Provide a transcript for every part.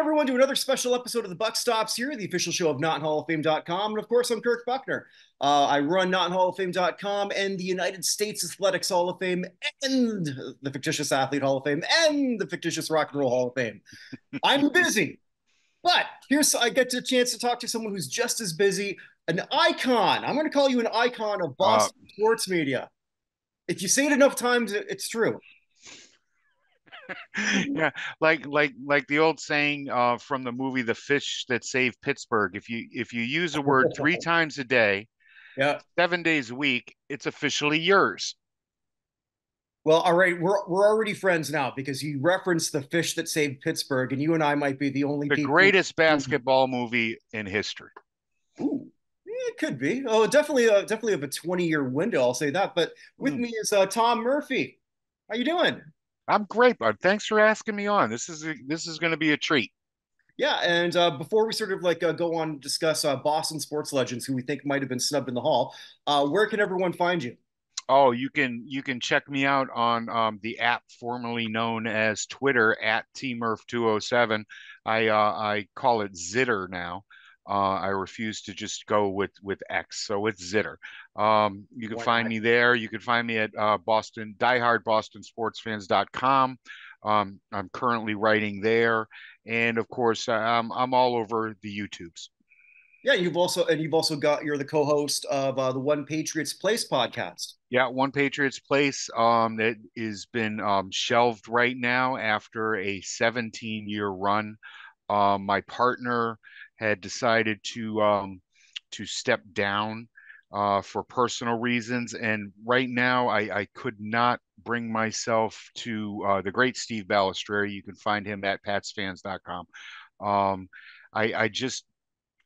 everyone, to another special episode of the Buck Stops here, the official show of NotInHallOfFame.com. And of course, I'm Kirk Buckner. I run NotInHallOfFame.com and the United States Athletics Hall of Fame and the Fictitious Athlete Hall of Fame and the Fictitious Rock and Roll Hall of Fame. I'm busy, but here's I get a chance to talk to someone who's just as busy, an icon. I'm going to call you an icon of Uh, Boston sports media. If you say it enough times, it's true. yeah, like the old saying from the movie The Fish That Saved Pittsburgh. If you use a word three times a day, Yeah. 7 days a week, it's officially yours. Well, all right, we're already friends now because you referenced the fish that saved Pittsburgh, and you and I might be the only The people. greatest basketball movie in history. Ooh, it could be. Oh, definitely of a 20-year window. I'll say that. But with Mm. me is Tom Murphy. How you doing? I'm great, bud. Thanks for asking me on. This is going to be a treat. Yeah, and before we sort of like go on to discuss Boston sports legends who we think might have been snubbed in the hall, where can everyone find you? Oh, you can check me out on the app formerly known as Twitter at tmurph207. I call it Zitter now. I refuse to just go with X, so it's Zitter. You can Why find not? me there. You can find me at Boston diehardbostonsportsfans.com. I'm currently writing there, and of course, I'm all over the YouTubes. Yeah, you've also got you're the co-host of the One Patriots Place podcast. Yeah, One Patriots Place that has been shelved right now after a 17-year run. My partner had decided to step down for personal reasons, and right now I could not bring myself to the great Steve Balistreri. You can find him at patsfans.com. Um, I just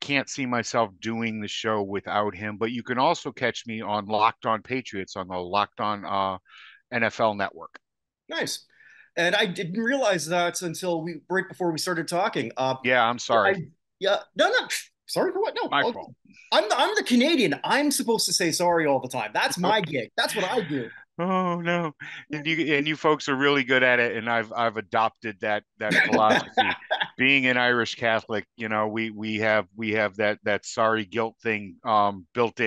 can't see myself doing the show without him. But you can also catch me on Locked On Patriots on the Locked On NFL Network. Nice. And I didn't realize that until we right before we started talking. Yeah, I'm sorry. I yeah, no, sorry for what? No, My fault. I'm the Canadian. I'm supposed to say sorry all the time. That's my gig. That's what I do. Oh no. And you folks are really good at it, and I've adopted that philosophy. Being an Irish Catholic, we have that sorry guilt thing built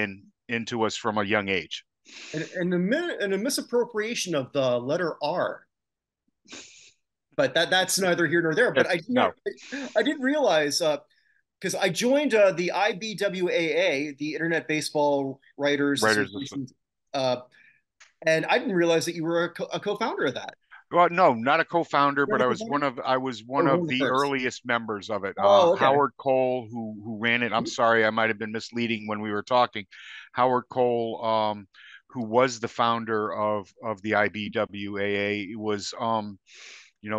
into us from a young age. And a misappropriation of the letter R. But that's neither here nor there. But That's no I didn't realize because I joined the IBWAA, the Internet Baseball Writers writers. Association, uh, and I didn't realize that you were a co-founder of that. Well, no, not a co-founder, You're but not I a was co-founder? one Or one of of the the first? earliest members of it. Oh, okay. Howard Cole, who ran it. I'm sorry, I might have been misleading when we were talking. Howard Cole, who was the founder of the IBWAA, was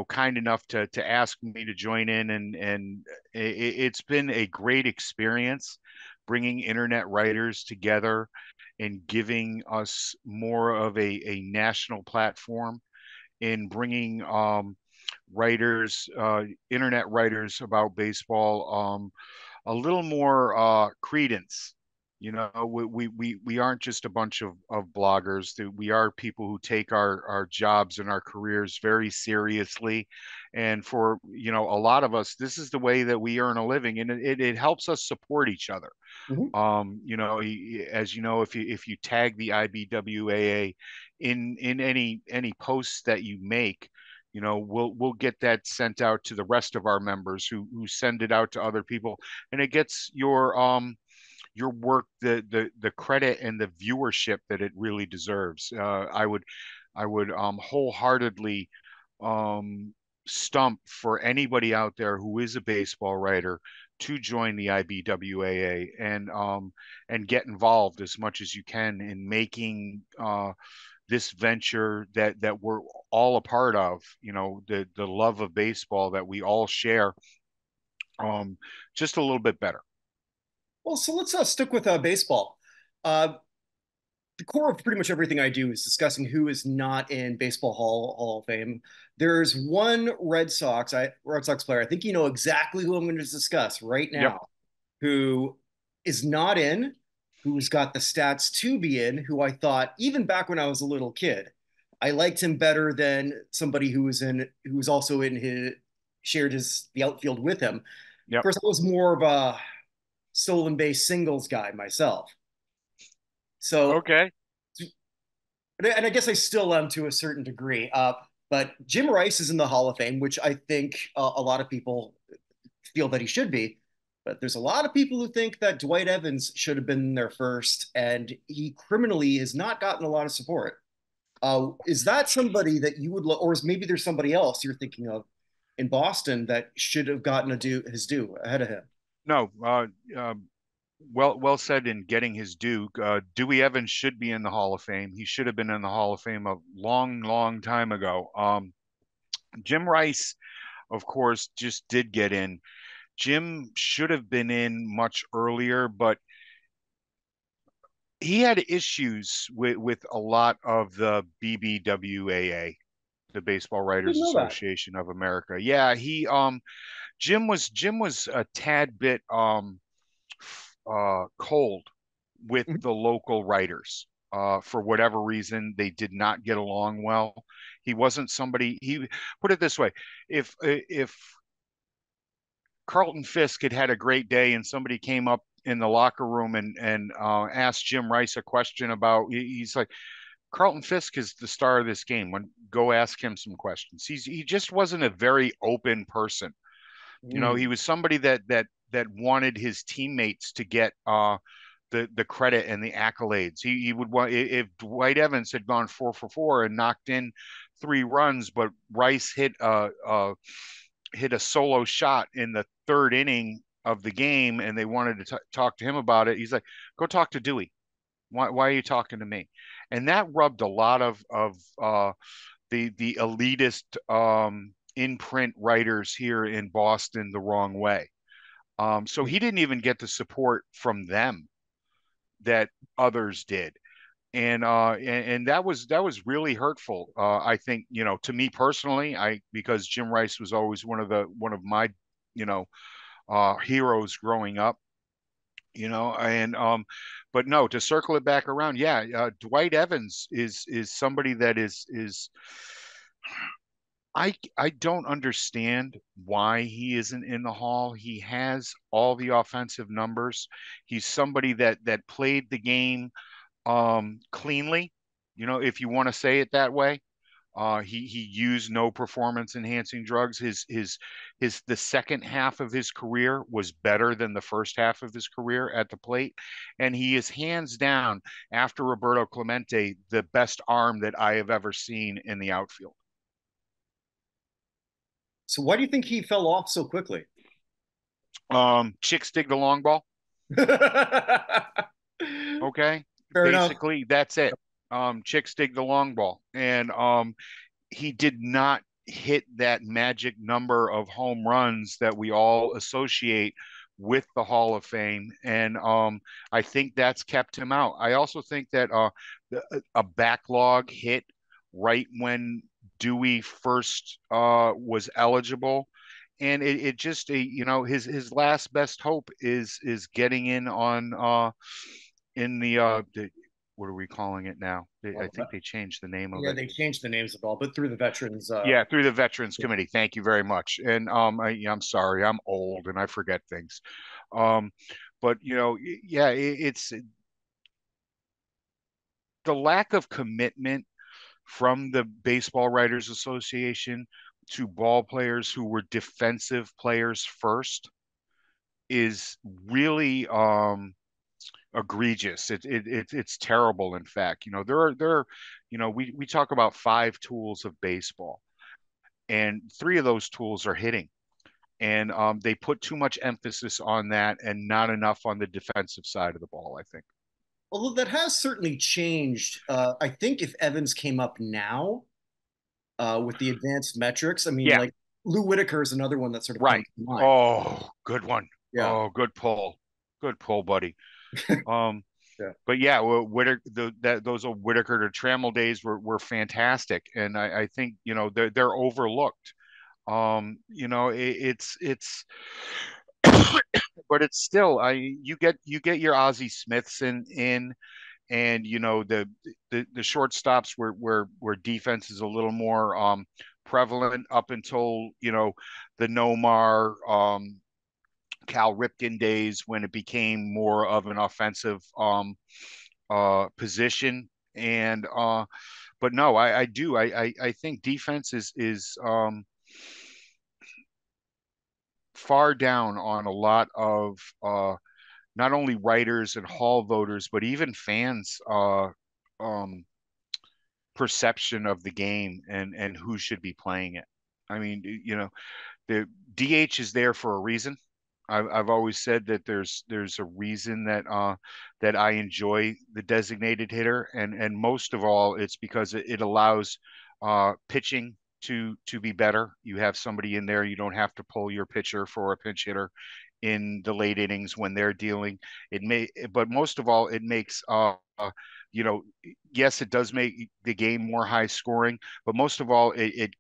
kind enough to ask me to join in, and it's been a great experience bringing internet writers together and giving us more of a national platform in bringing writers, internet writers about baseball, a little more credence. We aren't just a bunch of bloggers. We are people who take our jobs and our careers very seriously. And for, a lot of us, this is the way that we earn a living, and it helps us support each other. Mhm. As you know, if you tag the IBWAA in any posts that you make, we'll get that sent out to the rest of our members who send it out to other people, and it gets your work the credit and the viewership that it really deserves. I would wholeheartedly um, stump for anybody out there who is a baseball writer to join the IBWAA and get involved as much as you can in making this venture that we're all a part of. The love of baseball that we all share, um, just a little bit better. Well, so let's stick with baseball. Uh, the core of pretty much everything I do is discussing who is not in Baseball Hall of Fame. There's one Red Sox player. I think you know exactly who I'm going to discuss right Yep. now, who is not in, who's got the stats to be in, who I thought even back when I was a little kid, I liked him better than somebody who was also in his shared the outfield with him. Of Yep. course, I was more of a stolen base singles guy myself. So, Okay. and I guess I still am to a certain degree. But Jim Rice is in the Hall of Fame, which I think a lot of people feel that he should be. But there's a lot of people who think that Dwight Evans should have been there first, and he criminally has not gotten a lot of support. Is that somebody that you would, or is maybe there's somebody else you're thinking of in Boston that should have gotten his due ahead of him? No. Well said in getting his due. Dewey Evans should be in the Hall of Fame. He should have been in the Hall of Fame a long time ago. Jim Rice, of course, just did get in. Jim should have been in much earlier, but he had issues with a lot of the BBWAA, the Baseball I didn't Writers know that. Association of America. Yeah, he Jim was a tad bit cold with the local writers. For whatever reason, they did not get along well. He wasn't somebody. He put it this way: if Carlton Fisk had a great day and somebody came up in the locker room and asked Jim Rice a question about, he's like, Carlton Fisk is the star of this game. When go ask him some questions. He just wasn't a very open person. He Mm. was somebody that wanted his teammates to get the credit and the accolades. He would want, if Dwight Evans had gone 4 for 4 and knocked in 3 runs, but Rice hit a solo shot in the third inning of the game, and they wanted to talk to him about it. He's like, "Go talk to Dewey. Why are you talking to me?" And that rubbed a lot of the elitist in print writers here in Boston the wrong way. So he didn't even get the support from them that others did. And that was really hurtful. I think, to me personally, because Jim Rice was always one of my, you know, heroes growing up, and but no, to circle it back around, yeah, Dwight Evans is somebody that is I don't understand why he isn't in the Hall. He has all the offensive numbers. He's somebody that played the game cleanly, if you want to say it that way. He used no performance enhancing drugs. His the second half of his career was better than the first half of his career at the plate, and he is hands down, after Roberto Clemente, the best arm that I have ever seen in the outfield. So why do you think he fell off so quickly? Chicks dig the long ball. Fair Okay, enough. basically that's it. Chicks dig the long ball, and he did not hit that magic number of home runs that we all associate with the Hall of Fame, and I think that's kept him out. I also think that a backlog hit right when Dewey first was eligible, and it just his last best hope is getting in on in the what are we calling it now? I think they changed the name of Yeah, it. they changed the names of all, but through the veterans. Yeah, through the Veterans Committee. Thank you very much. And I'm sorry, I'm old and I forget things. Um, but yeah, it's the lack of commitment from the Baseball Writers Association to ball players who were defensive players first is really egregious. It's terrible. In fact, there are we talk about 5 tools of baseball, and 3 of those tools are hitting, and they put too much emphasis on that and not enough on the defensive side of the ball, I think. Although that has certainly changed. I think if Evans came up now with the advanced metrics, I mean, Yeah, like Lou Whitaker is another one that sort of right. comes to mind. Oh, good one. Yeah. Oh, good pull, buddy. um Yeah. but yeah, well, those old Whitaker to Trammell days were fantastic, and I think they're overlooked. It's but it's still, you get your Ozzie Smiths in, and the shortstops where defense is a little more prevalent up until, the Nomar, Cal Ripken days, when it became more of an offensive position. And but no, I do. I think defense is far down on a lot of not only writers and hall voters, but even fans' um, perception of the game and who should be playing it. I mean, the DH is there for a reason. I've always said that there's a reason that I enjoy the designated hitter, and most of all, it's because it allows pitching to be better. You have somebody in there. You don't have to pull your pitcher for a pinch hitter in the late innings when they're dealing. But most of all, it makes you know, yes, it does make the game more high scoring, but most of all, it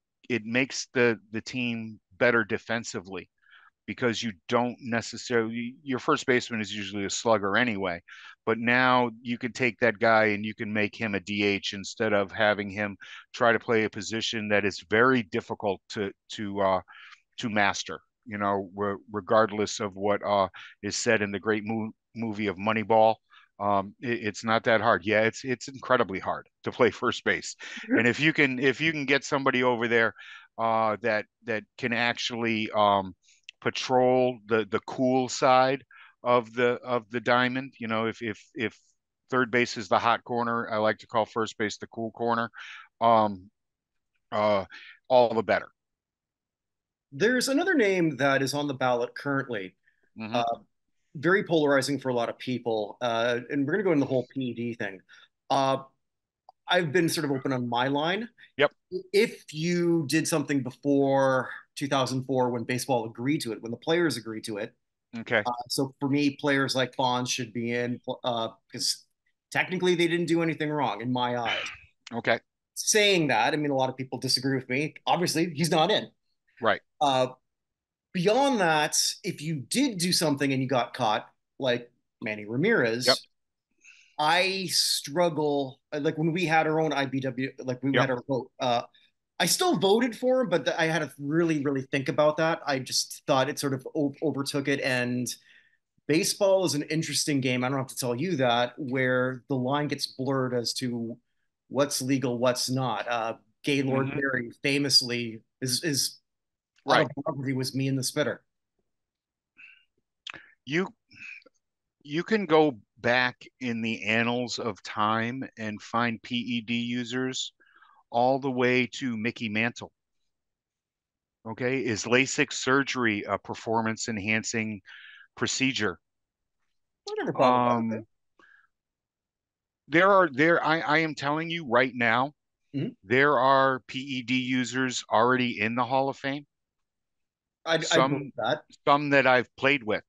makes the team better defensively, because you don't necessarily, your first baseman is usually a slugger anyway, but now you can take that guy and you can make him a DH instead of having him try to play a position that is very difficult to master. Regardless of what is said in the great movie of Moneyball, it's not that hard. Yeah, it's incredibly hard to play first base, and if you can get somebody over there that can actually patrol the cool side of the diamond. If third base is the hot corner, I like to call first base the cool corner. Um, uh, all the better. There's another name that is on the ballot currently, Hmm. uh, very polarizing for a lot of people. And we're going to go into the whole PED thing. Uh, I've been sort of open on my line. Yep. If you did something before 2004, when baseball agreed to it, when the players agreed to it, Okay. so for me, players like Bonds should be in because technically they didn't do anything wrong in my eyes. Okay. Saying that, I mean, a lot of people disagree with me. Obviously, he's not in. Right. Uh, Beyond that, if you did do something and you got caught, like Manny Yep. Ramirez, I struggle. Like when we had our own IBW, like we Yep. had our vote. I still voted for him, but I had to really, really think about that. I just thought it sort of overtook it. And baseball is an interesting game. I don't have to tell you that, where the line gets blurred as to what's legal, what's not. Gaylord Hmm. Perry famously is Right. autobiography was Me and the Spitter. You you can go back in the annals of time and find PED users all the way to Mickey Mantle. Okay, is LASIK surgery a performance enhancing procedure? I never thought of that. Um, I am telling you right now, Mhm. there are PED users already in the Hall of Fame. I believe Some that. some that I've played with.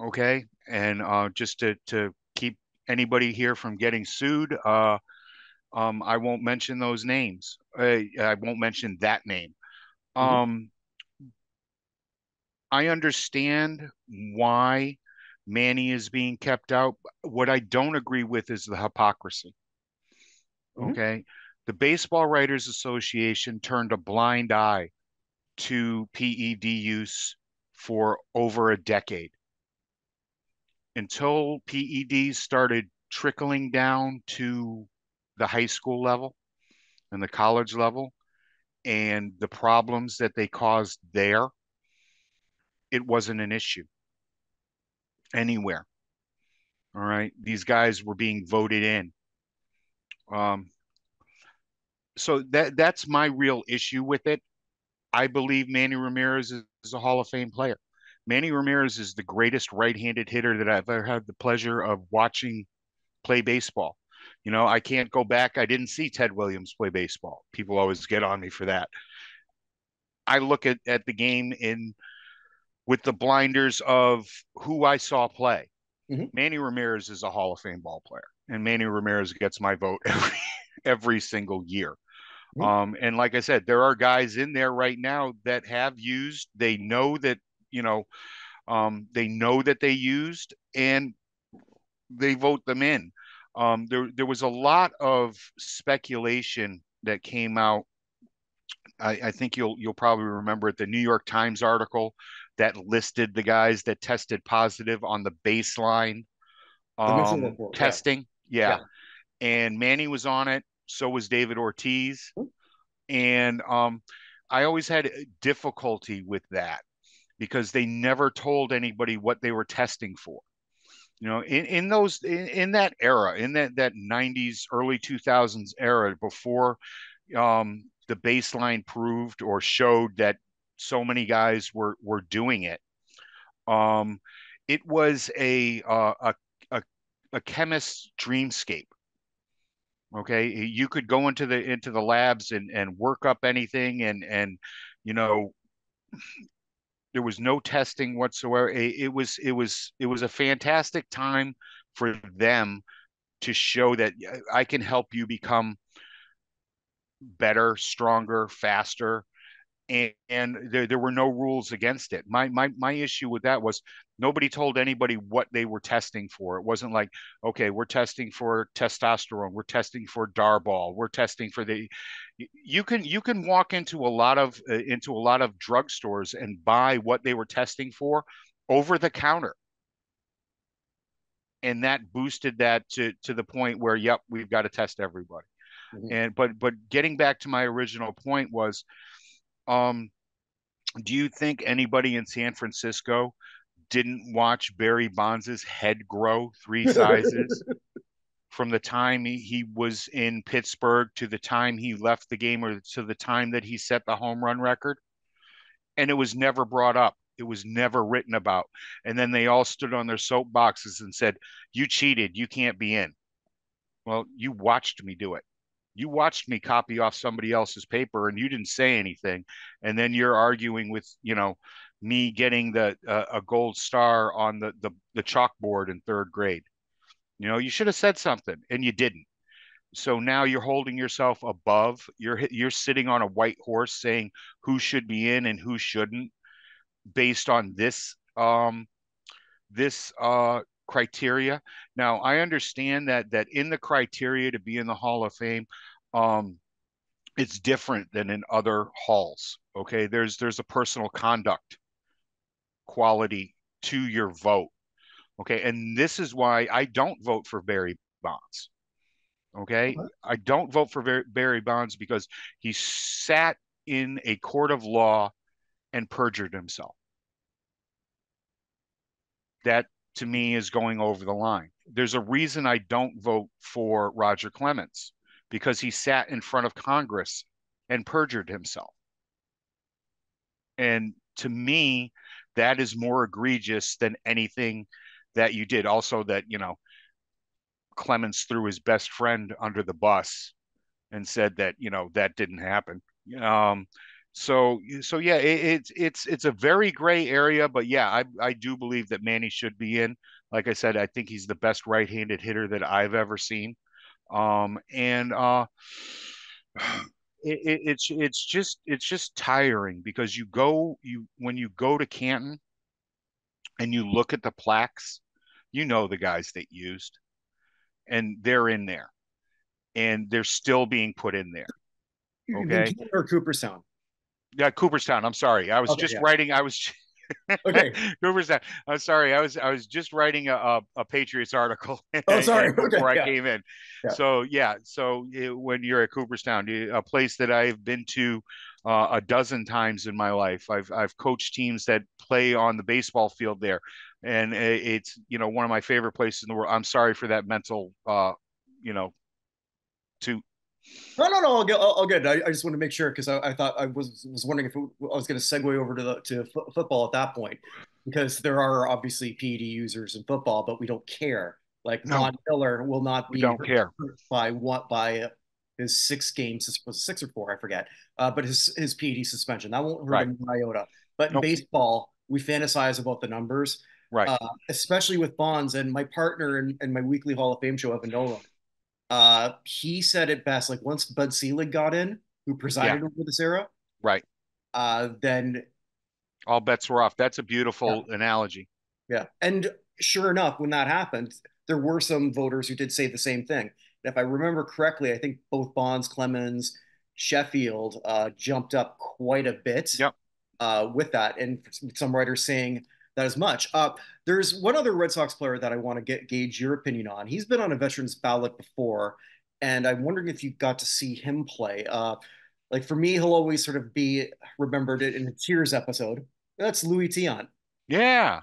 Okay, and just to keep anybody here from getting sued, I won't mention those names. I won't mention that name. Mhm. Um, I understand why Manny is being kept out. What I don't agree with is the hypocrisy. Mhm. Okay. The Baseball Writers Association turned a blind eye to PED use for over a decade until PEDs started trickling down to the high school level and the college level, and the problems that they caused there. It wasn't an issue anywhere. All right. These guys were being voted in. Um, so that's my real issue with it. I believe Manny Ramirez is a Hall of Fame player. Manny Ramirez is the greatest right-handed hitter that I've ever had the pleasure of watching play baseball. I can't go back. I didn't see Ted Williams play baseball. People always get on me for that. I look at the game in with the blinders of who I saw play. Mhm. Manny Ramirez is a Hall of Fame ball player, and Manny Ramirez gets my vote every single year. Mhm. And like I said, there are guys in there right now that have used. They know that you know they know that they used, and they vote them in. There was a lot of speculation that came out I think you'll probably remember it, the New York Times article that listed the guys that tested positive on the baseline The Mitchell report. Yeah. testing. Yeah. Yeah. And Manny was on it. So was David Ortiz. And I always had difficulty with that because they never told anybody what they were testing for. You know, in that era, in that 90s, early 2000s era, before the baseline proved or showed that so many guys were doing it, um, it was a a chemist's dreamscape. Okay, you could go into the labs and work up anything, and you know there was no testing whatsoever. It was a fantastic time for them to show that I can help you become better, stronger, faster, and there were no rules against it. My issue with that was nobody told anybody what they were testing for. It wasn't like, okay, we're testing for testosterone, we're testing for Darball, we're testing for the. You can walk into a lot of drugstores and buy what they were testing for over the counter, and that boosted that to the point where, yep, we've got to test everybody. Mhm. And but getting back to my original point was, um, do you think anybody in San Francisco didn't watch Barry Bonds' head grow 3 sizes from the time he was in Pittsburgh to the time he left the game, or to the time that he set the home run record? And it was never brought up. It was never written about. And then they all stood on their soapboxes and said, "You cheated. You can't be in." Well, you watched me do it. You watched me copy off somebody else's paper and you didn't say anything. And then you're arguing with, me getting the a gold star on the chalkboard in third grade. You should have said something and you didn't. So now you're holding yourself above. You're sitting on a white horse saying who should be in and who shouldn't based on this criteria. Now, I understand that in the criteria to be in the Hall of Fame, um, it's different than in other halls. Okay, there's a personal conduct quality to your vote. Okay, and this is why I don't vote for Barry Bonds. Okay, Okay. I don't vote for Barry Bonds because he sat in a court of law and perjured himself. That to me is going over the line. There's a reason I don't vote for Roger Clemens because he sat in front of Congress and perjured himself. And to me, that is more egregious than anything that you did. Also, that, Clemens threw his best friend under the bus and said that, that didn't happen. Um, so yeah, it's a very gray area, but yeah, I do believe that Manny should be in. Like I said, I think he's the best right-handed hitter that I've ever seen. And it's just tiring because you when you go to Canton and you look at the plaques, the guys that used, and they're in there, and they're still being put in there. The Okay. Canton or Cooperstown? Yeah, Cooperstown. I'm sorry. I was Okay. just Yeah. writing. I was Okay. Cooperstown. I'm sorry. I was just writing a Patriots article Oh, sorry. Okay. before I Yeah. came in. Yeah. So yeah. So when you're at Cooperstown, a place that I've been to a dozen times in my life. I've coached teams that play on the baseball field there, and it's one of my favorite places in the world. I'm sorry for that mental you know to No, no, no. All good. I just want to make sure because I thought I was wondering if I was going to segue over to football at that point because there are obviously PED users in football, but we don't care. Like no, Von Miller will not we be don't hurt care. by what by his 6 games, was 6 or 4, I forget. But his PED suspension that won't hurt Right. him in iota. But in Nope. baseball, we fantasize about the numbers, Right. uh, especially with Bonds. And my partner in my weekly Hall of Fame show, Evan Nolan, he said it best. Like once Bud Selig got in, who Yeah. presided over this era, Right. then All bets were off. That's a yeah, beautiful analogy. yeah. And sure enough, when that happened, there were some voters who did say the same thing. And if I remember correctly, I think both Bonds, Clemens, Sheffield jumped up quite a bit Yep. with that, and some writers saying that as much. There's one other Red Sox player that I want to gauge your opinion on. He's been on a veterans ballot before, and I'm wondering if you got to see him play. Like for me, he'll always sort of be remembered in a Cheers episode. That's Louis Tiant. Yeah.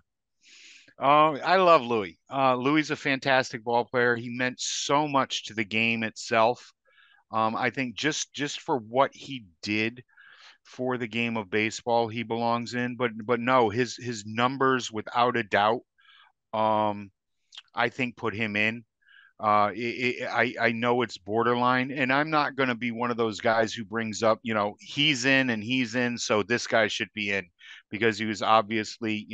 I love Louis. Louis a fantastic ball player. He meant so much to the game itself. I think just for what he did for the game of baseball, he belongs in. But no, his numbers without a doubt, um, I think put him in. I know it's borderline, and I'm not going to be one of those guys who brings up, he's in and he's in, so this guy should be in because he was obviously,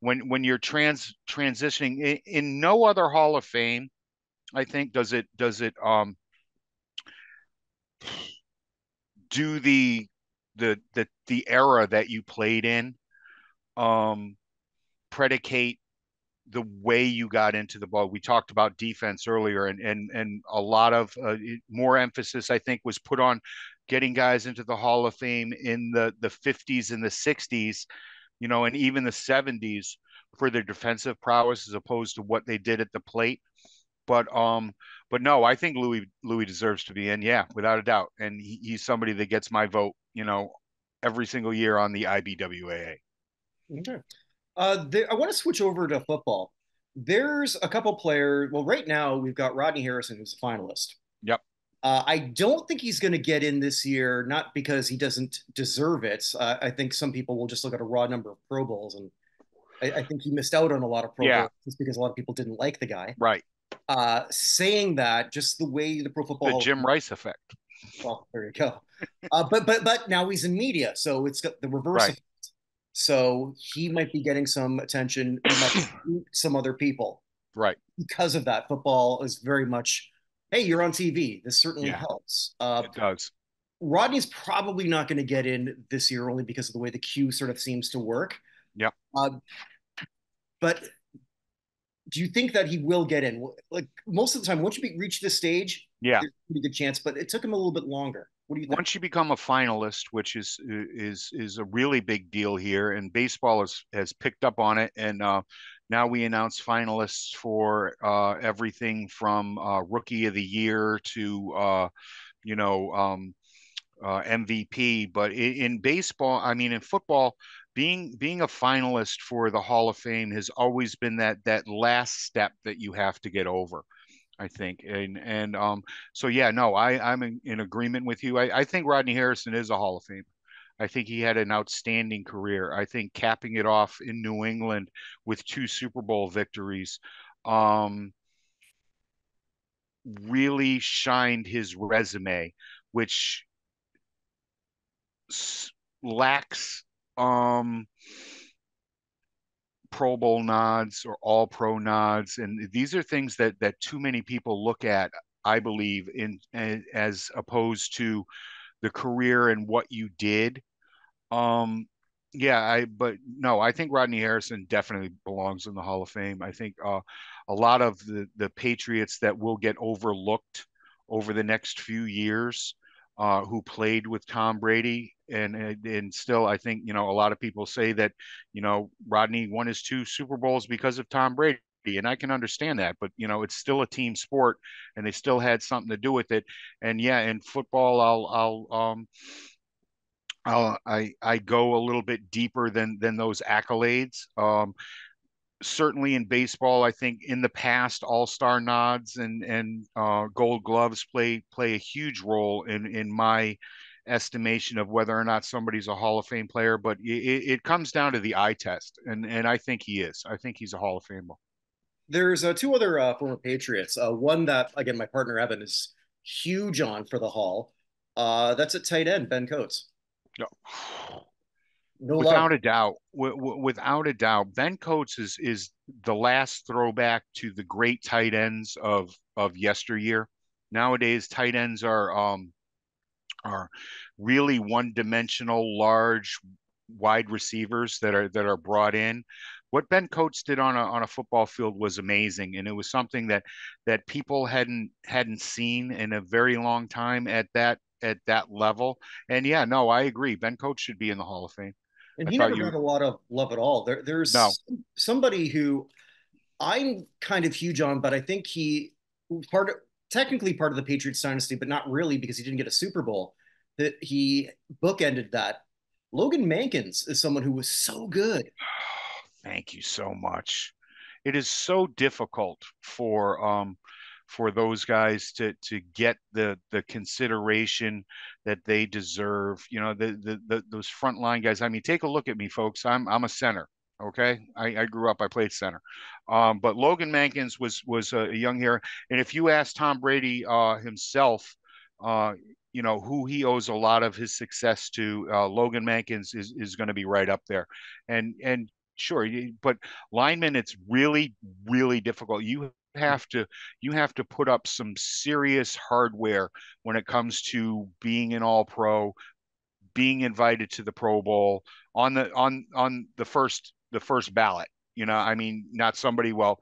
when you're transitioning in no other Hall of Fame, I think does it do the era that you played in um predicate the way you got into the ball. We talked about defense earlier, and a lot of more emphasis I think was put on getting guys into the Hall of Fame in the 50s and the 60s, and even the 70s for their defensive prowess as opposed to what they did at the plate. But no, I think Louis deserves to be in, yeah, without a doubt, and he's somebody that gets my vote, every single year on the IBWAA. Okay. I want to switch over to football. There's a couple players. Well, right now we've got Rodney Harrison, who's a finalist. Yep. I don't think he's going to get in this year, not because he doesn't deserve it. I think some people will just look at a raw number of Pro Bowls, and I think he missed out on a lot of Pro Yeah. Bowls just because a lot of people didn't like the guy. Right. Saying that, just the way the Pro Football The Jim Rice effect. Well, there you go. But now he's in media, so it's got the reverse Right. effect. So he might be getting some attention. He might beat some other people. Right. Because of that, football is very much, hey, you're on TV. This certainly Yeah, helps. it does. Rodney's probably not going to get in this year only because of the way the queue sort of seems to work. Yep. But do you think that he will get in? Like most of the time, once you reach this stage, Yeah. there's a pretty good chance. But it took him a little bit longer. What do you think? Once you become a finalist, which is a really big deal here, and baseball has picked up on it, and now we announce finalists for everything from Rookie of the Year to MVP. But in baseball, I mean, in football, being a finalist for the Hall of Fame has always been that last step that you have to get over. I think. And so yeah, no, I'm in agreement with you. I think Rodney Harrison is a Hall of Fame. I think he had an outstanding career. I think capping it off in New England with 2 Super Bowl victories really shined his resume, which lacks Pro Bowl nods or All Pro nods, and these are things that too many people look at, I believe, in as opposed to the career and what you did. Um, yeah, but no, I think Rodney Harrison definitely belongs in the Hall of Fame. I think a lot of the Patriots that will get overlooked over the next few years, who played with Tom Brady, and still, I think a lot of people say that Rodney won his 2 Super Bowls because of Tom Brady. And I can understand that, but it's still a team sport, and they still had something to do with it. And yeah, in football, I go a little bit deeper than those accolades. Certainly in baseball, I think in the past, All-Star nods and Gold Gloves play a huge role in my estimation of whether or not somebody's a Hall of Fame player. But it comes down to the eye test, and I think he is. I think he's a Hall of Famer. There's 2 other former Patriots. One that, again, my partner Evan is huge on for the Hall. That's at tight end, Ben Coates. No. No love. Without a doubt, without a doubt, Ben Coates is the last throwback to the great tight ends of yesteryear. Nowadays, tight ends are really one-dimensional, large, wide receivers that are brought in. what Ben Coates did on a football field was amazing, and it was something that people hadn't seen in a very long time at that level. And yeah, no, I agree. Ben Coates should be in the Hall of Fame. And I he thought never you got a lot of love at all. no. There's somebody who I'm kind of huge on, but I think he part of technically part of the Patriots dynasty, but not really because he didn't get a Super Bowl. That he bookended that. Logan Mankins is someone who was so good. Thank you so much. It is so difficult for those guys to get the consideration that they deserve. You know, those frontline guys. I mean, take a look at me, folks. I'm a center. Okay, I grew up. I played center, but Logan Mankins was a young hero. And if you ask Tom Brady himself, uh, you know who he owes a lot of his success to, Logan Mankins is going to be right up there. And sure, but linemen, it's really, really difficult. You have to put up some serious hardware when it comes to being an all pro, being invited to the Pro Bowl on the first ballot. You know, I mean, not somebody, well,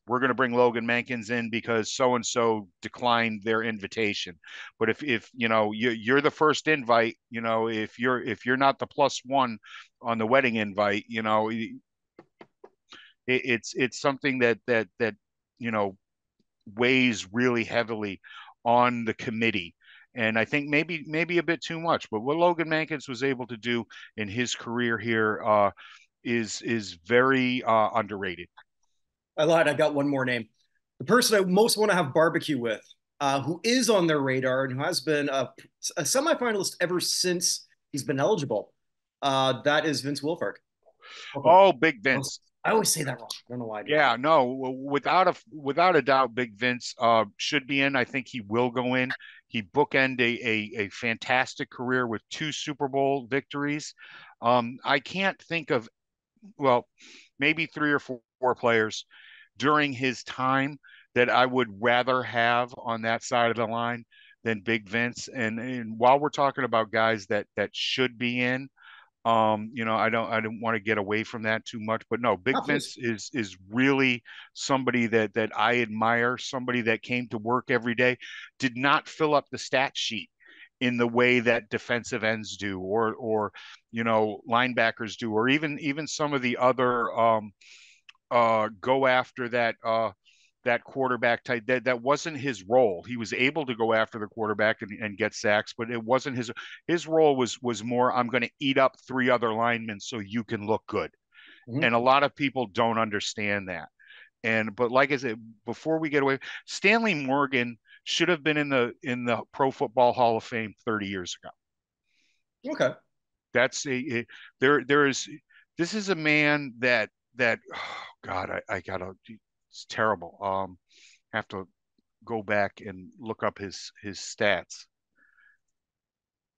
we're going to bring Logan Mankins in because so and so declined their invitation. But if you know you're the first invite, you know, if you're not the plus one on the wedding invite, you know, it's something that you know weighs really heavily on the committee. And I think maybe a bit too much. But what Logan Mankins was able to do in his career here is very underrated. I lied. I got one more name. The person I most want to have barbecue with, who is on their radar and who has been a semifinalist ever since he's been eligible. That is Vince Wilfork. Oh, Big Vince. I always say that wrong. I don't know why I do that. Yeah, no, without a doubt, Big Vince should be in. I think he will go in. He bookend a fantastic career with two Super Bowl victories. I can't think of, well, maybe three or four players during his time that I would rather have on that side of the line than Big Vince. And while we're talking about guys that should be in, I don't want to get away from that too much, but no, Big Oh, please. Vince is really somebody that I admire, somebody that came to work every day, did not fill up the stat sheet in the way that defensive ends do, or linebackers do, or even some of the other go after that quarterback type. That wasn't his role. He was able to go after the quarterback and get sacks, but it wasn't his role. Was more, I'm going to eat up three other linemen so you can look good. And a Mhm. lot of people don't understand that. But like I said, before we get away, Stanley Morgan should have been in the Pro Football Hall of Fame 30 years ago. Okay. That's there is this is a man that oh God, I gotta, it's terrible. Have to go back and look up his stats.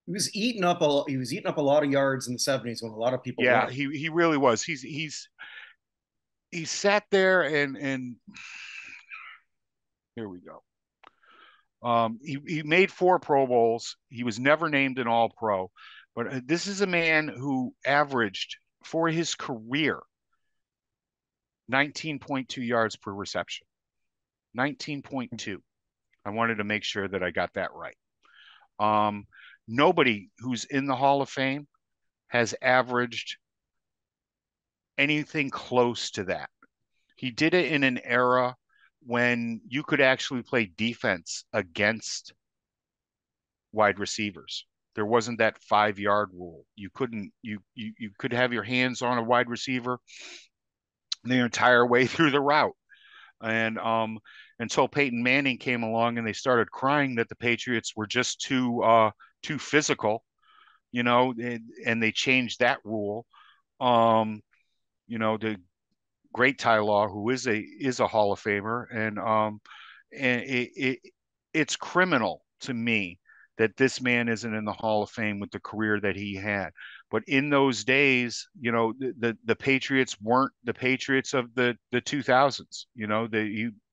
He was eating up a lot of yards in the 70s when a lot of people Yeah, weren't. he really was. He sat there and here we go. He made four Pro Bowls. He was never named an All Pro, but this is a man who averaged for his career 19.2 yards per reception. 19.2. I wanted to make sure that I got that right. Um, Nobody who's in the Hall of Fame has averaged anything close to that. He did it in an era when you could actually play defense against wide receivers. There wasn't that 5 yard rule. You couldn't you could have your hands on a wide receiver the entire way through the route. And until Peyton Manning came along and they started crying that the Patriots were just too physical, and they changed that rule. Um, the great Ty Law, who is a Hall of Famer, and it's criminal to me that this man isn't in the Hall of Fame with the career that he had. But in those days, the Patriots weren't the Patriots of the 2000s.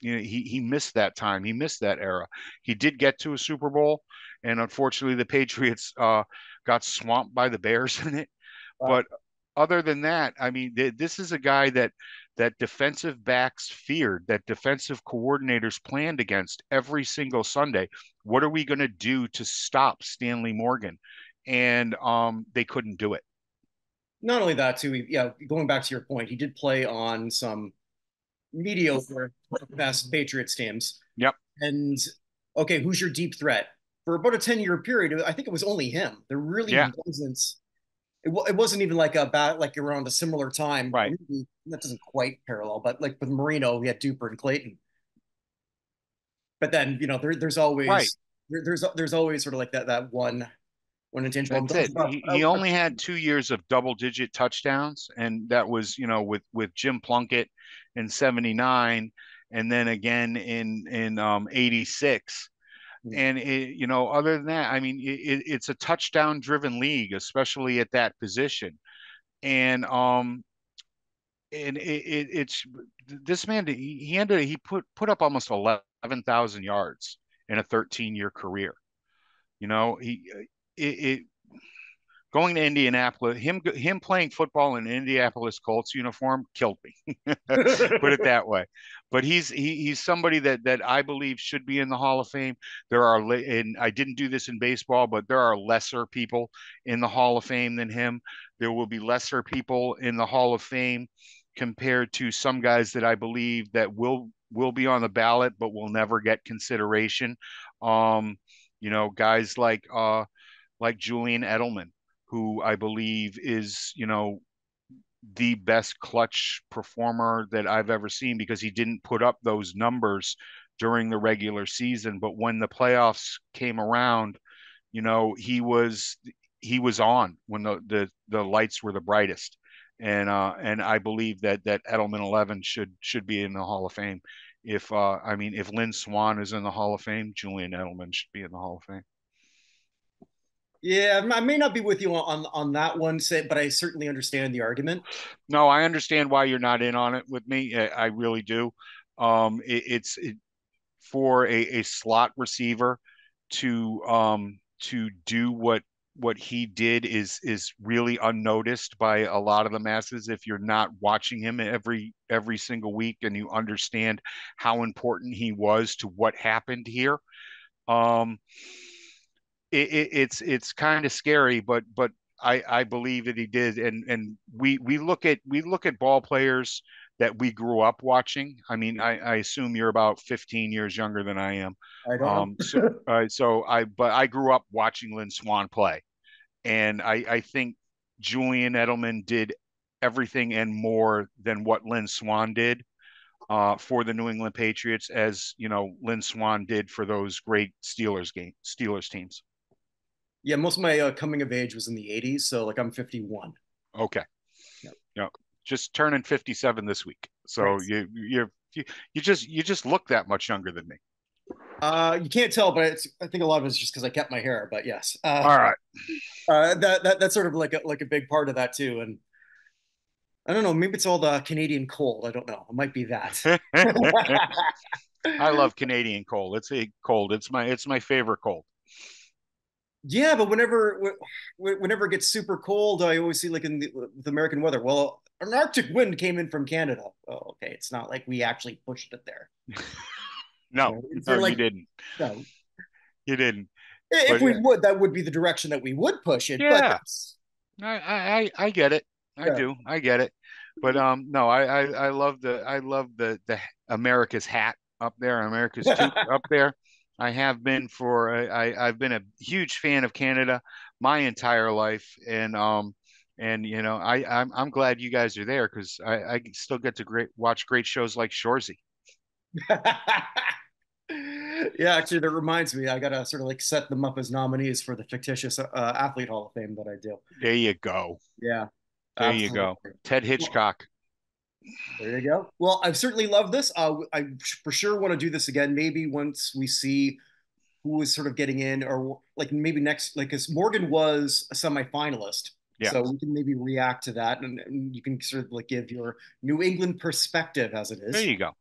He missed that time. He missed that era. He did get to a Super Bowl, and unfortunately, the Patriots got swamped by the Bears in it. Wow. But other than that, I mean, this is a guy that defensive backs feared, that defensive coordinators planned against every single Sunday. What are we going to do to stop Stanley Morgan? And they couldn't do it. Not only that, too, yeah, going back to your point, he did play on some mediocre best Patriots teams. Yep. And okay, who's your deep threat? For about a 10-year period, I think it was only him. There really Yeah. wasn't. It wasn't even like a bat like around a similar time. Right. Maybe that doesn't quite parallel, but like with Marino, we had Duper and Clayton. But then there's Right. always there's always sort of like that one intangible. That's it. He only had 2 years of double-digit touchdowns, and that was, with Jim Plunkett in '79, and then again in '86. And other than that, I mean, it's a touchdown-driven league, especially at that position. And it's this man. He put up almost 11,000 yards in a 13-year career. It going to Indianapolis, him playing football in an Indianapolis Colts uniform killed me. Put it that way. But he's somebody that I believe should be in the Hall of Fame. And I didn't do this in baseball, but there are lesser people in the Hall of Fame than him. There will be lesser people in the Hall of Fame compared to some guys that I believe that will be on the ballot but will never get consideration. Guys like Julian Edelman, who I believe is, the best clutch performer that I've ever seen, because he didn't put up those numbers during the regular season, but when the playoffs came around, he was on when the lights were the brightest. And I believe that Edelman 11 should be in the Hall of Fame. If Lynn Swann is in the Hall of Fame, Julian Edelman should be in the Hall of Fame. Yeah, I may not be with you on that one, but I certainly understand the argument. No, I understand why you're not in on it with me. I really do. It's for a slot receiver to do what he did is really unnoticed by a lot of the masses if you're not watching him every single week and you understand how important he was to what happened here. Um, it's kind of scary, but I believe that he did, and we look at ball players that we grew up watching. I mean, I assume you're about 15 years younger than I am. I don't But I grew up watching Lynn Swann play, and I think Julian Edelman did everything and more than what Lynn Swann did for the New England Patriots, as Lynn Swann did for those great Steelers teams. Yeah, most of my coming of age was in the '80s, so like I'm 51. Okay. Yep. No, just turning 57 this week. So Right. you just look that much younger than me. You can't tell, but I think a lot of it's just because I kept my hair. But yes, All right. that's sort of like a big part of that too. And I don't know, maybe it's all the Canadian cold. I don't know. It might be that. I love Canadian cold. It's a cold. It's my favorite cold. Yeah, but whenever it gets super cold, I always see like in with American weather. Well, an Arctic wind came in from Canada. Oh, okay. It's not like we actually pushed it there. No, It's no, like you didn't. no. You didn't. If But we would, that would be the direction that we would push it. But yeah, that's I get it. I yeah. do. I get it. But no, I love the America's hat up there, America's toque up there. I have been for I've been a huge fan of Canada my entire life, and I'm glad you guys are there because I still get to watch great shows like Shoresy. Yeah, actually, that reminds me. I gotta sort of like set them up as nominees for the fictitious athlete Hall of Fame that I do. There you go. Yeah, There you go. absolutely. Ted Well, Hitchcock. there you go. Well, I've certainly loved this. I for sure want to do this again. Maybe once we see who is sort of getting in, or like maybe next, like because Morgan was a semifinalist, Yeah. so we can maybe react to that, and you can sort of like give your New England perspective as it There is. you go.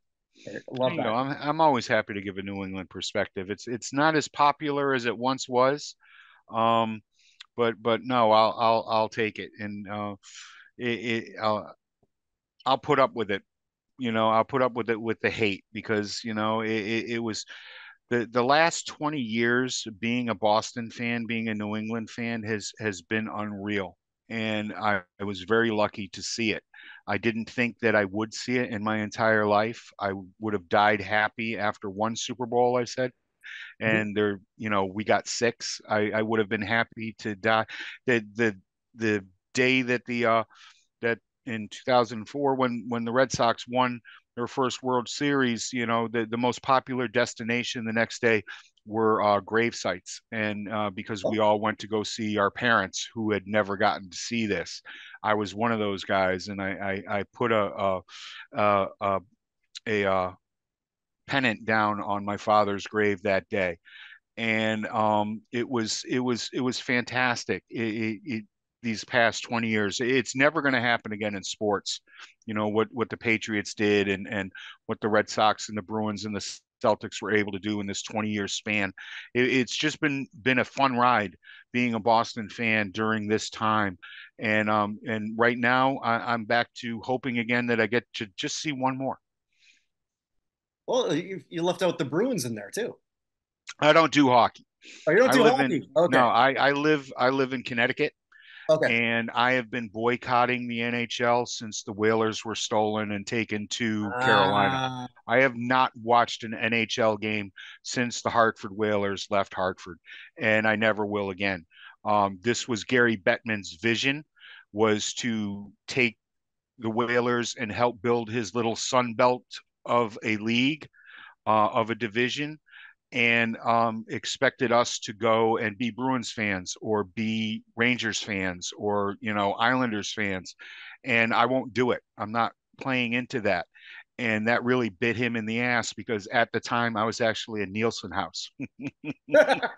I There love you go. that. I'm always happy to give a New England perspective. It's not as popular as it once was, um, but no, I'll take it. And I'll put up with it. I'll put up with it with the hate because it was the last 20 years being a Boston fan, being a New England fan has been unreal. And I was very lucky to see it. I didn't think that I would see it in my entire life. I would have died happy after one Super Bowl, I said. And we got six. I would have been happy to die. The day that that in 2004 when the Red Sox won their first World Series, the most popular destination the next day were grave sites, and because we all went to go see our parents who had never gotten to see this. I was one of those guys, and I put a pennant down on my father's grave that day, and it was fantastic. These past 20 years, it's never going to happen again in sports. What the Patriots did, and what the Red Sox and the Bruins and the Celtics were able to do in this 20-year span. It's just been a fun ride being a Boston fan during this time, and right now I'm back to hoping again that I get to just see one more. Well, you left out the Bruins in there too. I don't do hockey. Oh, you don't I do live in hockey. Okay. no, I live in Connecticut, Okay. and I have been boycotting the NHL since the Whalers were stolen and taken to Carolina. Uh, I have not watched an NHL game since the Hartford Whalers left Hartford, and I never will again. This was Gary Bettman's vision, was to take the Whalers and help build his little Sun Belt of a league, of a division, and expected us to go and be Bruins fans or be Rangers fans or Islanders fans, and I won't do it. I'm not playing into that, and that really bit him in the ass because at the time I was actually a Nielsen house. wow.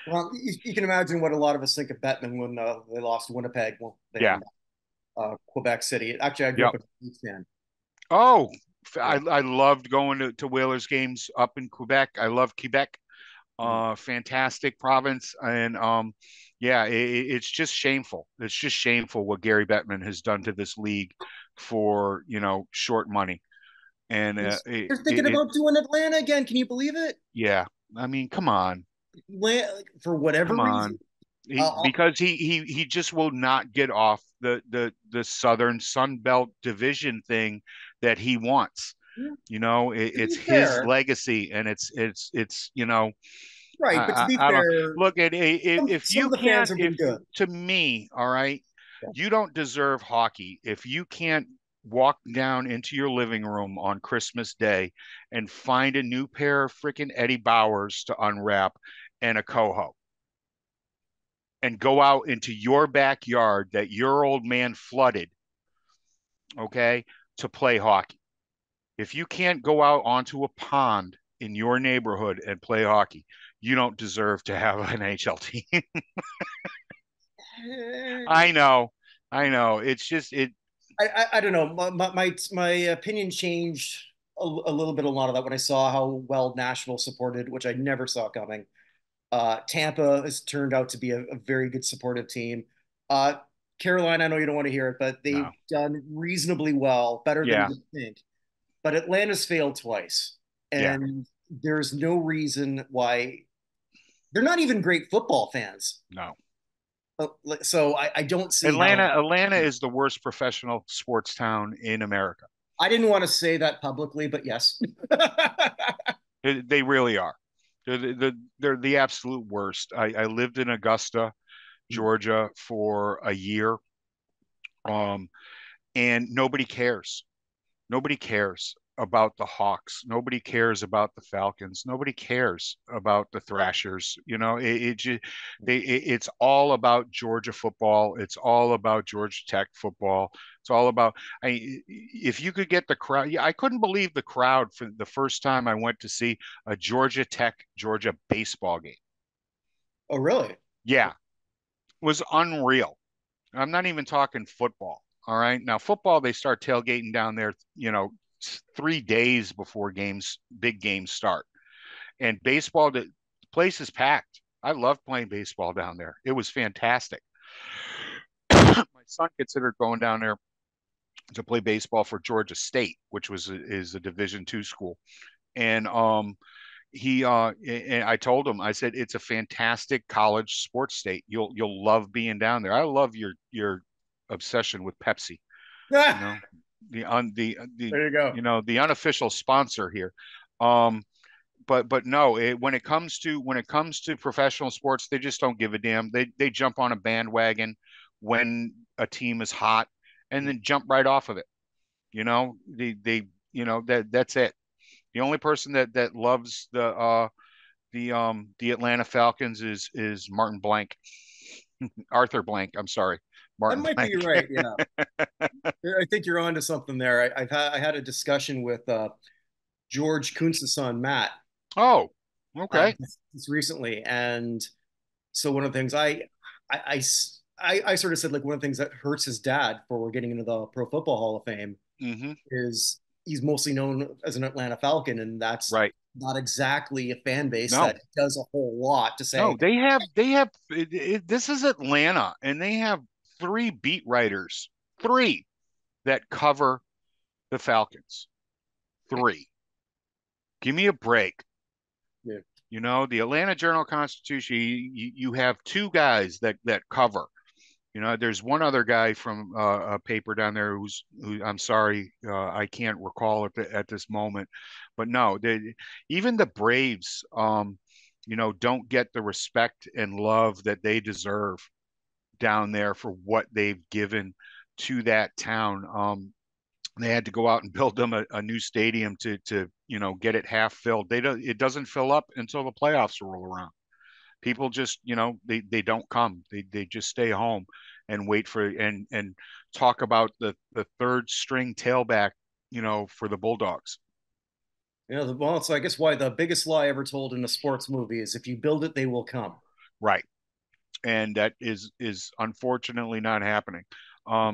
Well, you can imagine what a lot of us think of Bettman when they lost Winnipeg. Well, they Yeah. won Quebec City. Actually, I grew Yep. up a Canucks fan. Oh, I, Yeah. I loved going to Whalers games up in Quebec. I love Quebec. Mm. Fantastic province, and yeah, it's just shameful. It's just shameful what Gary Bettman has done to this league for short money, and They're thinking about doing Atlanta again. Can you believe it? yeah. I mean, come on, For whatever come reason. on. Because he just will not get off the Southern Sun Belt Division thing that he wants. To It's be his fair, legacy, and it's right? But to be I don't fair, look at if some you of the fans can't, have if been good. to me, all right, Yeah. you don't deserve hockey if you can't walk down into your living room on Christmas Day and find a new pair of freaking Eddie Bowers to unwrap and a coho and go out into your backyard that your old man flooded, okay, to play hockey. If you can't go out onto a pond in your neighborhood and play hockey, you don't deserve to have an NHL team. I know. I know. It's just it. I don't know. My opinion changed a little bit on a lot of that when I saw how well Nashville supported, which I never saw coming. Tampa has turned out to be a very good supportive team. Uh, Carolina, I know you don't want to hear it, but they've No. done reasonably well, better than Yeah. you think. But Atlanta's failed twice, Yeah. and there's no reason why they're not even great football fans. No. So I don't see how. Atlanta is the worst professional sports town in America. I didn't want to say that publicly, but yes. They really are. They're the absolute worst. I lived in Augusta, Georgia for a year. Um, and nobody cares. Nobody cares about the Hawks. Nobody cares about the Falcons. Nobody cares about the Thrashers. It's all about Georgia football. It's all about Georgia Tech football. It's all about. If you could get the crowd, yeah, I couldn't believe the crowd for the first time I went to see a Georgia Tech Georgia baseball game. Oh, really? Yeah, it was unreal. I'm not even talking football. All right. Now, football, they start tailgating down there, 3 days before big games start. And baseball, the place is packed. I loved playing baseball down there. It was fantastic. My son considered going down there to play baseball for Georgia State, which is a Division II school. And and I told him, I said, it's a fantastic college sports state. You'll love being down there. I love your obsession with Pepsi. You know, the There you go. the unofficial sponsor here. But no, when it comes to professional sports, they just don't give a damn. They jump on a bandwagon when a team is hot and then jump right off of it. That's it. The only person that loves the Atlanta Falcons is Martin Blank, Arthur Blank. I'm sorry, That Martin might be Blank. right. Yeah, I think you're onto something there. I had a discussion with George Kuntz's son Matt Oh, okay. just recently, and so one of the things I, I sort of said, like, one of the things that hurts his dad for getting into the Pro Football Hall of Fame Hmm. is he's mostly known as an Atlanta Falcon, and that's Right. not exactly a fan base No, that does a whole lot to no, say, they have this is Atlanta, and they have three beat writers, three that cover the Falcons. Three. Give me a break. yeah, The Atlanta Journal-Constitution, you have two guys that cover. There's one other guy from a paper down there who I'm sorry, I can't recall at this moment, but no, even the Braves, don't get the respect and love that they deserve down there for what they've given to that town. They had to go out and build them a new stadium to get it half filled. It doesn't fill up until the playoffs roll around. People just they don't come. They just stay home and wait for and talk about the third string tailback for the Bulldogs. well, so I guess why the biggest lie ever told in a sports movie is if you build it, they will come. Right. And that is unfortunately not happening.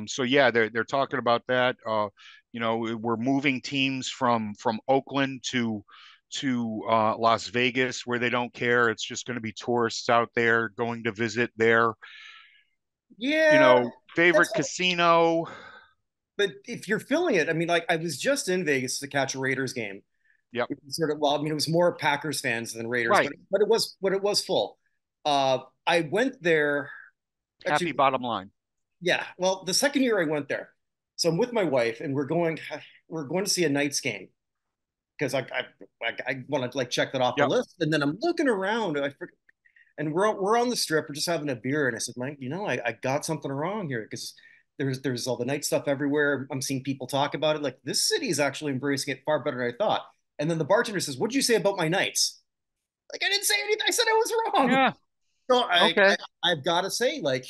So yeah, they're talking about that. We're moving teams from Oakland to Las Vegas, where they don't care. It's just going to be tourists out there going to visit their Yeah, that's favorite casino. but if you're filling it, I mean, like, I was just in Vegas to catch a Raiders game. Yep. It was sort of, well, I mean, it was more Packers fans than Raiders, Right. but it was full. I went there Happy actually. bottom line. Yeah, well, the second year I went there, so I'm with my wife, and we're going to see a Knights game because I want to, like, check that off the Yep. list, and then I'm looking around, and we're on the strip, we're just having a beer, and I said, Mike, I got something wrong here because there's all the night stuff everywhere. I'm seeing people talk about it. Like, this city is actually embracing it far better than I thought. And then the bartender says, "What'd you say about my Knights?" Like, I didn't say anything. I said I was wrong. Yeah. So Okay. I've got to say, like,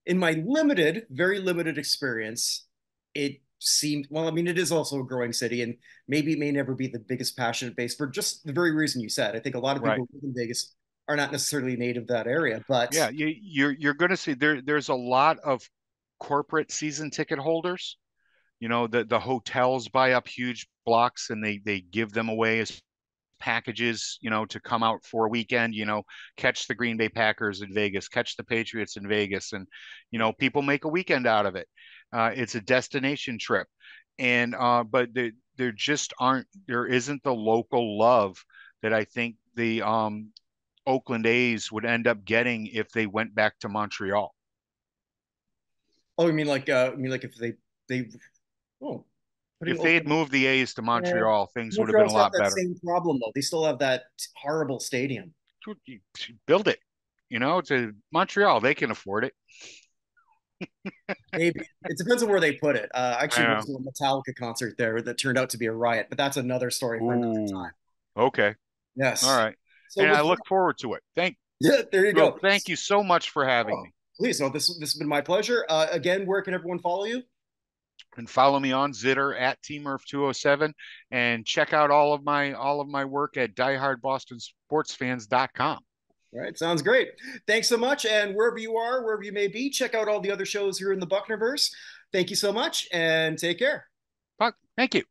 in my limited, very limited experience, it seemed, well, I mean, it is also a growing city, and maybe it may never be the biggest passionate base for just the very reason you said. I think a lot of Right. people who live in Vegas are not necessarily native to that area, but Yeah. You're going to see there's a lot of corporate season ticket holders. The hotels buy up huge blocks and they give them away as packages, to come out for a weekend, catch the Green Bay Packers in Vegas, catch the Patriots in Vegas, and people make a weekend out of it. It's a destination trip, and but there just there isn't the local love that I think the Oakland A's would end up getting if they went back to Montreal. oh, you mean like if they oh, putting If they had Oakland, moved the A's to yeah. Montreal, things would have been a Montreal's got lot that better. same problem though. They still have that horrible stadium. You build it, to Montreal. They can afford it. Maybe it depends on where they put it. I I actually went know. to a Metallica concert there that turned out to be a riot, but that's another story for another Ooh, time. okay. All Yes. right. So And I with look forward to it. yeah, there you Well, go. thank you so much for having Oh, me. please, no, this has been my pleasure. Again, where can everyone follow you? And follow me on Zitter at TMurph207 and check out all of my work at diehardbostonsportsfans.com. All right, sounds great. Thanks so much. And wherever you are, wherever you may be, check out all the other shows here in the Bucknerverse. Thank you so much and take care. Thank you.